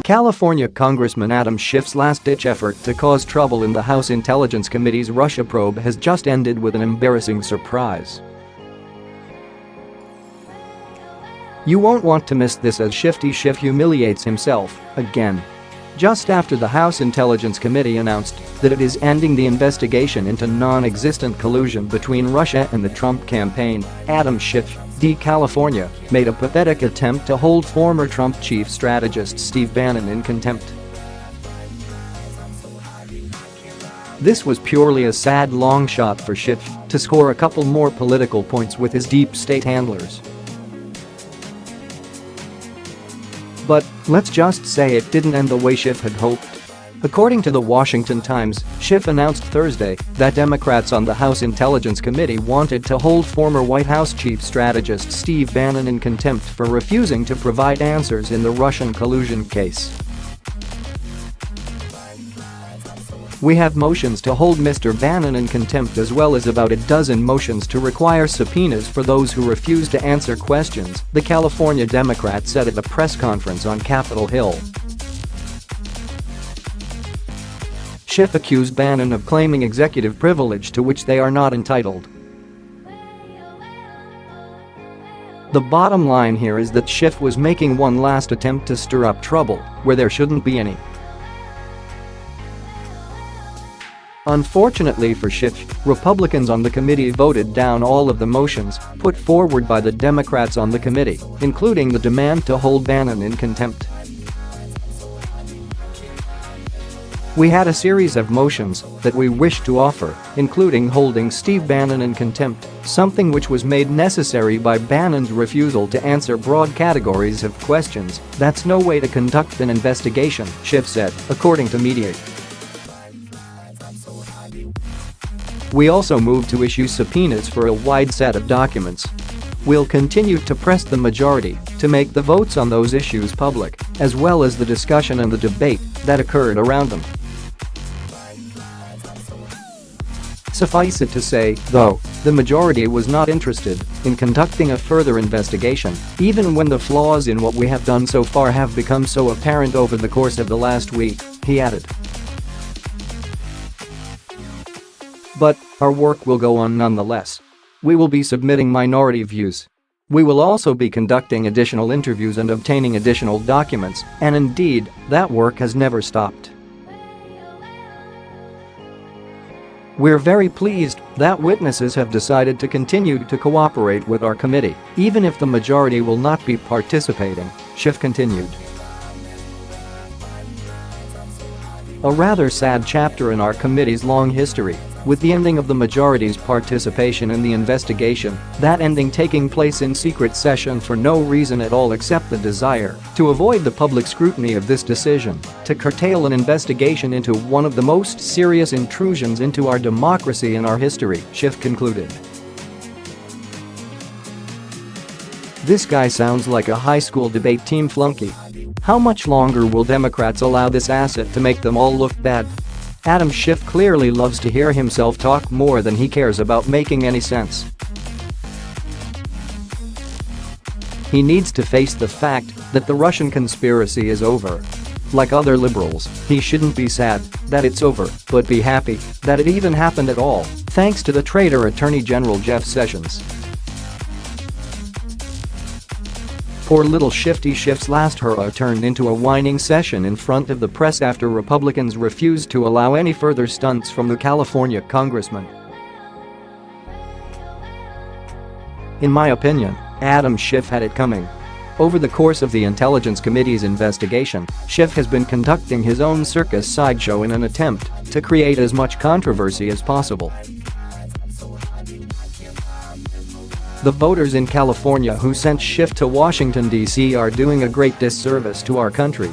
California Congressman Adam Schiff's last-ditch effort to cause trouble in the House Intelligence Committee's Russia probe has just ended with an embarrassing surprise. You won't want to miss this as Shifty Schiff humiliates himself again. Just after the House Intelligence Committee announced that it is ending the investigation into non-existent collusion between Russia and the Trump campaign, Adam Schiff, D. California, made a pathetic attempt to hold former Trump chief strategist Steve Bannon in contempt. This was purely a sad long shot for Schiff to score a couple more political points with his deep state handlers. But let's just say it didn't end the way Schiff had hoped. According to the Washington Times, Schiff announced Thursday that Democrats on the House Intelligence Committee wanted to hold former White House chief strategist Steve Bannon in contempt for refusing to provide answers in the Russian collusion case. We have motions to hold Mr. Bannon in contempt as well as about a dozen motions to require subpoenas for those who refuse to answer questions, the California Democrat said at a press conference on Capitol Hill. Schiff accused Bannon of claiming executive privilege to which they are not entitled. The bottom line here is that Schiff was making one last attempt to stir up trouble where there shouldn't be any. Unfortunately for Schiff, Republicans on the committee voted down all of the motions put forward by the Democrats on the committee, including the demand to hold Bannon in contempt. We had a series of motions that we wished to offer, including holding Steve Bannon in contempt, something which was made necessary by Bannon's refusal to answer broad categories of questions. That's no way to conduct an investigation, Schiff said, according to Mediaite. We also moved to issue subpoenas for a wide set of documents. We'll continue to press the majority to make the votes on those issues public, as well as the discussion and the debate that occurred around them. Suffice it to say, though, the majority was not interested in conducting a further investigation, even when the flaws in what we have done so far have become so apparent over the course of the last week, he added. But our work will go on nonetheless. We will be submitting minority views. We will also be conducting additional interviews and obtaining additional documents, and indeed, that work has never stopped. We're very pleased that witnesses have decided to continue to cooperate with our committee, even if the majority will not be participating, Schiff continued. A rather sad chapter in our committee's long history, with the ending of the majority's participation in the investigation, that ending taking place in secret session for no reason at all except the desire to avoid the public scrutiny of this decision, to curtail an investigation into one of the most serious intrusions into our democracy in our history, Schiff concluded. This guy sounds like a high school debate team flunky. How much longer will Democrats allow this asset to make them all look bad? Adam Schiff clearly loves to hear himself talk more than he cares about making any sense. He needs to face the fact that the Russian conspiracy is over. Like other liberals, he shouldn't be sad that it's over, but be happy that it even happened at all, thanks to the traitor Attorney General Jeff Sessions. Poor little Shifty Schiff's last hurrah turned into a whining session in front of the press after Republicans refused to allow any further stunts from the California congressman. In my opinion, Adam Schiff had it coming. Over the course of the Intelligence Committee's investigation, Schiff has been conducting his own circus sideshow in an attempt to create as much controversy as possible. The voters in California who sent Schiff to Washington, D.C. are doing a great disservice to our country.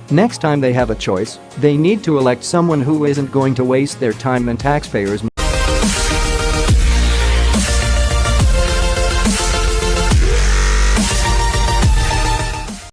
Next time they have a choice, they need to elect someone who isn't going to waste their time and taxpayers' money.